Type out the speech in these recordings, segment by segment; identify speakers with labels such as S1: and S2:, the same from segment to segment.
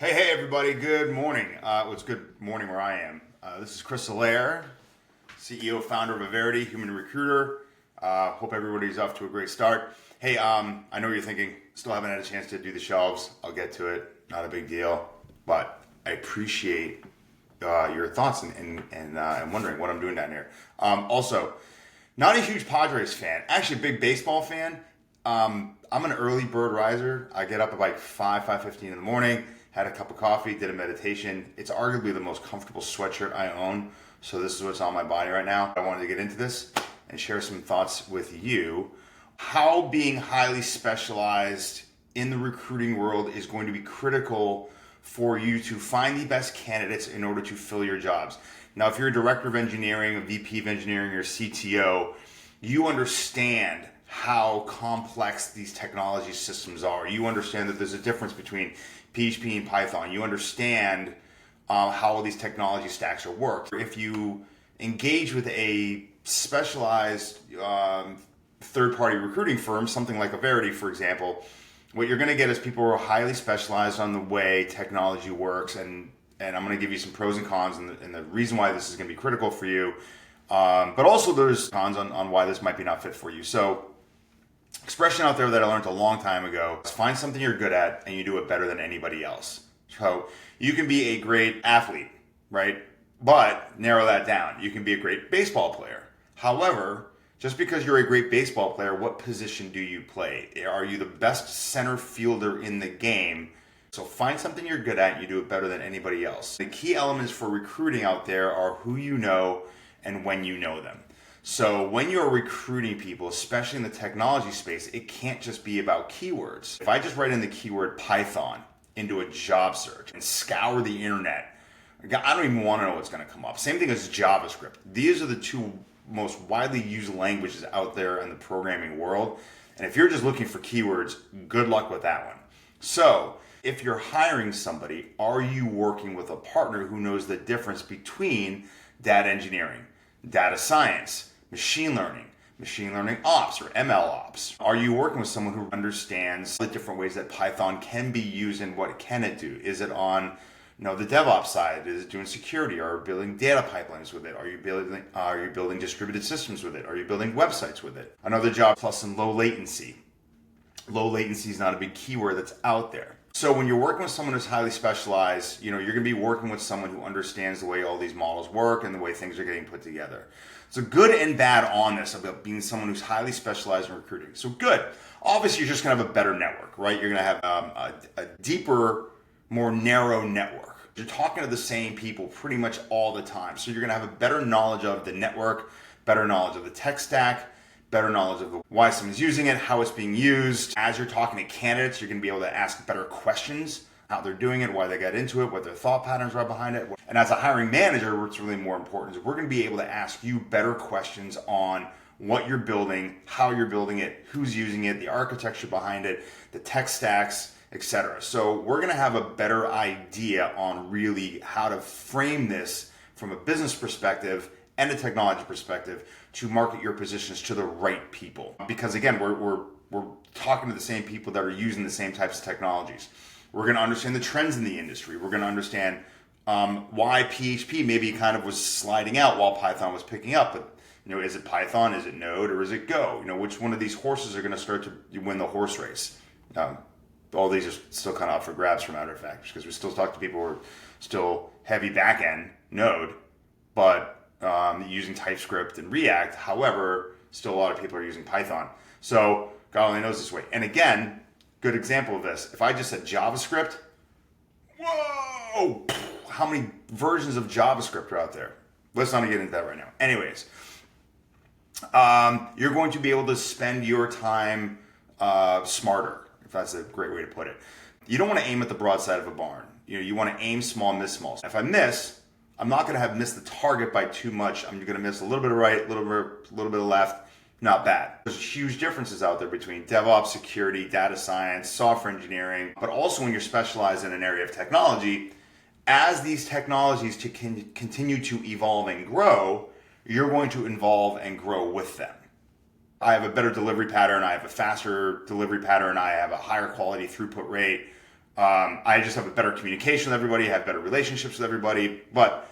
S1: Hey, everybody, good morning. It's good morning where I am. This is Chris Allaire, CEO, founder of Verity, human recruiter. Hope everybody's off to a great start. Hey, I know you're thinking, still haven't had a chance to do the shelves. I'll get to it, not a big deal. But I appreciate your thoughts and wondering what I'm doing down here. Also, not a huge Padres fan, actually a big baseball fan. I'm an early bird riser. I get up at like 5:15 in the morning, had a cup of coffee, did a meditation. It's arguably the most comfortable sweatshirt I own. So this is what's on my body right now. I wanted to get into this and share some thoughts with you. How being highly specialized in the recruiting world is going to be critical for you to find the best candidates in order to fill your jobs. Now, if you're a director of engineering, a VP of engineering, or CTO, you understand how complex these technology systems are. You understand that there's a difference between PHP and Python. You understand how these technology stacks are worked. If you engage with a specialized third-party recruiting firm, something like Verity, for example, what you're going to get is people who are highly specialized on the way technology works, and I'm going to give you some pros and cons and the reason why this is going to be critical for you. But also there's cons on why this might be not fit for you. So, expression out there that I learned a long time ago is find something you're good at and you do it better than anybody else. So you can be a great athlete, right? But narrow that down. You can be a great baseball player. However, just because you're a great baseball player, what position do you play? Are you the best center fielder in the game? So find something you're good at and you do it better than anybody else. The key elements for recruiting out there are who you know and when you know them. So when you're recruiting people, especially in the technology space, it can't just be about keywords. If I just write in the keyword Python into a job search and scour the internet, I don't even want to know what's going to come up. Same thing as JavaScript. These are the two most widely used languages out there in the programming world. And if you're just looking for keywords, good luck with that one. So if you're hiring somebody, are you working with a partner who knows the difference between data engineering, data science, machine learning ops or ML ops? Are you working with someone who understands the different ways that Python can be used and what can it do? Is it on the DevOps side? Is it doing security? Are you building data pipelines with it? Are you building distributed systems with it? Are you building websites with it? Another job plus some low latency. Low latency is not a big keyword that's out there. So when you're working with someone who's highly specialized, you're going to be working with someone who understands the way all these models work and the way things are getting put together. So good and bad on this about being someone who's highly specialized in recruiting. So good. Obviously, you're just going to have a better network, right? You're going to have a deeper, more narrow network. You're talking to the same people pretty much all the time. So you're going to have a better knowledge of the network, better knowledge of the tech stack, better knowledge of why someone's using it, how it's being used. As you're talking to candidates, you're going to be able to ask better questions, how they're doing it, why they got into it, what their thought patterns are behind it. And as a hiring manager, what's really more important is we're going to be able to ask you better questions on what you're building, how you're building it, who's using it, the architecture behind it, the tech stacks, etc. So we're going to have a better idea on really how to frame this from a business perspective and a technology perspective to market your positions to the right people. Because again, we're talking to the same people that are using the same types of technologies. We're going to understand the trends in the industry. We're going to understand why PHP maybe kind of was sliding out while Python was picking up. But is it Python, is it Node, or is it Go? Which one of these horses are going to start to win the horse race? All these are still kind of up for grabs, for matter of fact, because we still talk to people who are still heavy back-end Node, but using TypeScript and React. However, still a lot of people are using Python. So God only knows this way. And again, good example of this. If I just said JavaScript, whoa, how many versions of JavaScript are out there? Let's not get into that right now. Anyways, you're going to be able to spend your time smarter, if that's a great way to put it. You don't want to aim at the broad side of a barn. You want to aim small, miss small. If I miss, I'm not going to have missed the target by too much. I'm going to miss a little bit of right, a little bit of left. Not bad. There's huge differences out there between DevOps, security, data science, software engineering, but also when you're specialized in an area of technology, as these technologies continue to evolve and grow, you're going to evolve and grow with them. I have a better delivery pattern, I have a faster delivery pattern, I have a higher quality throughput rate, I just have a better communication with everybody, have better relationships with everybody. But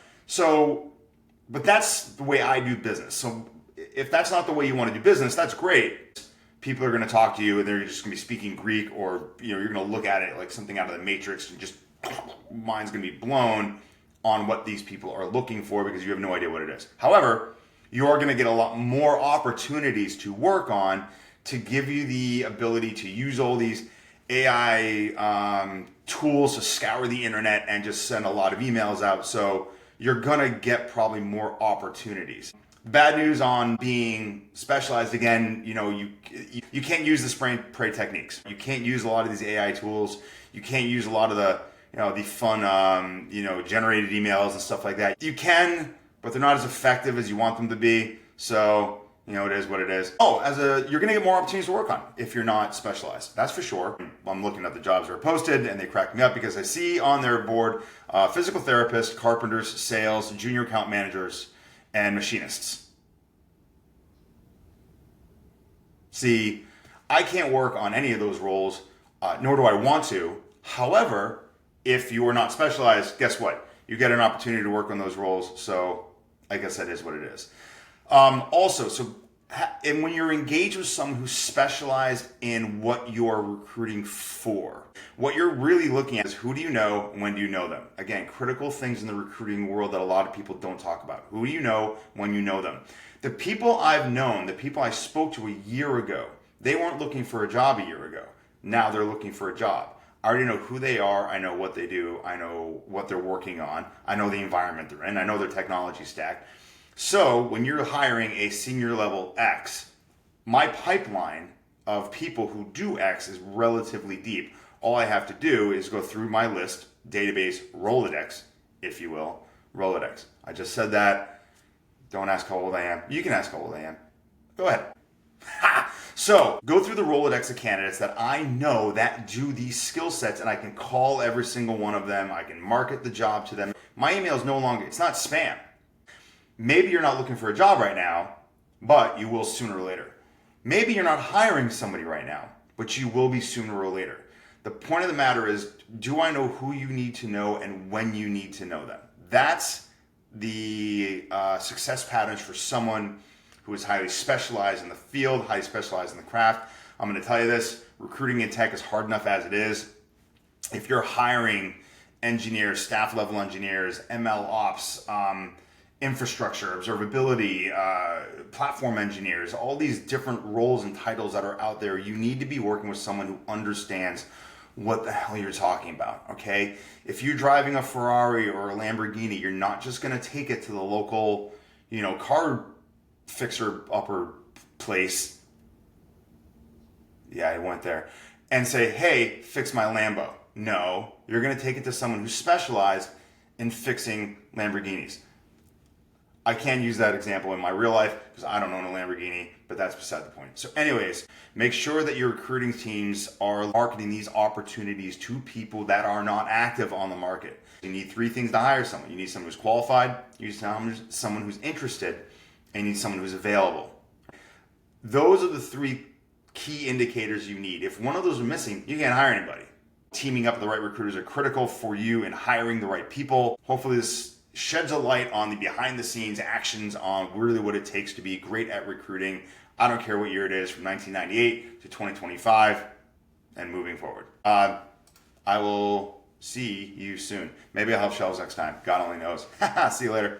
S1: that's the way I do business. So if that's not the way you want to do business, that's great. People are going to talk to you and they're just going to be speaking Greek, or you're going to look at it like something out of the Matrix and just mind's going to be blown on what these people are looking for because you have no idea what it is. However, you are going to get a lot more opportunities to work on to give you the ability to use all these AI tools to scour the internet and just send a lot of emails out. So you're going to get probably more opportunities. Bad news on being specialized, again, you can't use the spray and pray techniques. You can't use a lot of these AI tools. You can't use a lot of the fun generated emails and stuff like that. You can, but they're not as effective as you want them to be. So it is what it is. You're going to get more opportunities to work on if you're not specialized. That's for sure. I'm looking at the jobs that are posted and they crack me up because I see on their board physical therapists, carpenters, sales, junior account managers, and machinists. See, I can't work on any of those roles, nor do I want to. However, if you are not specialized, guess what? You get an opportunity to work on those roles. So I guess that is what it is. And when you're engaged with someone who's specialized in what you're recruiting for, what you're really looking at is who do you know and when do you know them? Again, critical things in the recruiting world that a lot of people don't talk about. Who do you know when you know them? The people I've known, the people I spoke to a year ago, they weren't looking for a job a year ago. Now they're looking for a job. I already know who they are. I know what they do. I know what they're working on. I know the environment they're in. I know their technology stack. So when you're hiring a senior level X, my pipeline of people who do X is relatively deep. All I have to do is go through my list, database, Rolodex, if you will, Rolodex. I just said that. Don't ask how old I am. You can ask how old I am. Go ahead. So go through the Rolodex of candidates that I know that do these skill sets, and I can call every single one of them. I can market the job to them. My email is no longer, it's not spam. Maybe you're not looking for a job right now, but you will sooner or later. Maybe you're not hiring somebody right now, but you will be sooner or later. The point of the matter is, do I know who you need to know and when you need to know them? That's the success patterns for someone who is highly specialized in the field, highly specialized in the craft. I'm going to tell you this, recruiting in tech is hard enough as it is. If you're hiring engineers, staff level engineers, ML ops, infrastructure, observability, platform engineers, all these different roles and titles that are out there, you need to be working with someone who understands what the hell you're talking about, okay? If you're driving a Ferrari or a Lamborghini, you're not just going to take it to the local, car fixer-upper place. Yeah, I went there. And say, hey, fix my Lambo. No, you're going to take it to someone who's specialized in fixing Lamborghinis. I can use that example in my real life because I don't own a Lamborghini, but that's beside the point. So anyways, make sure that your recruiting teams are marketing these opportunities to people that are not active on the market. You need three things to hire someone. You need someone who's qualified, you need someone who's interested, and you need someone who's available. Those are the three key indicators you need. If one of those are missing, you can't hire anybody. Teaming up with the right recruiters are critical for you in hiring the right people. Hopefully this sheds a light on the behind the scenes actions on really what it takes to be great at recruiting. I don't care what year it is, from 1998 to 2025 and moving forward. I will see you soon. Maybe I'll have shelves next time. God only knows. See you later.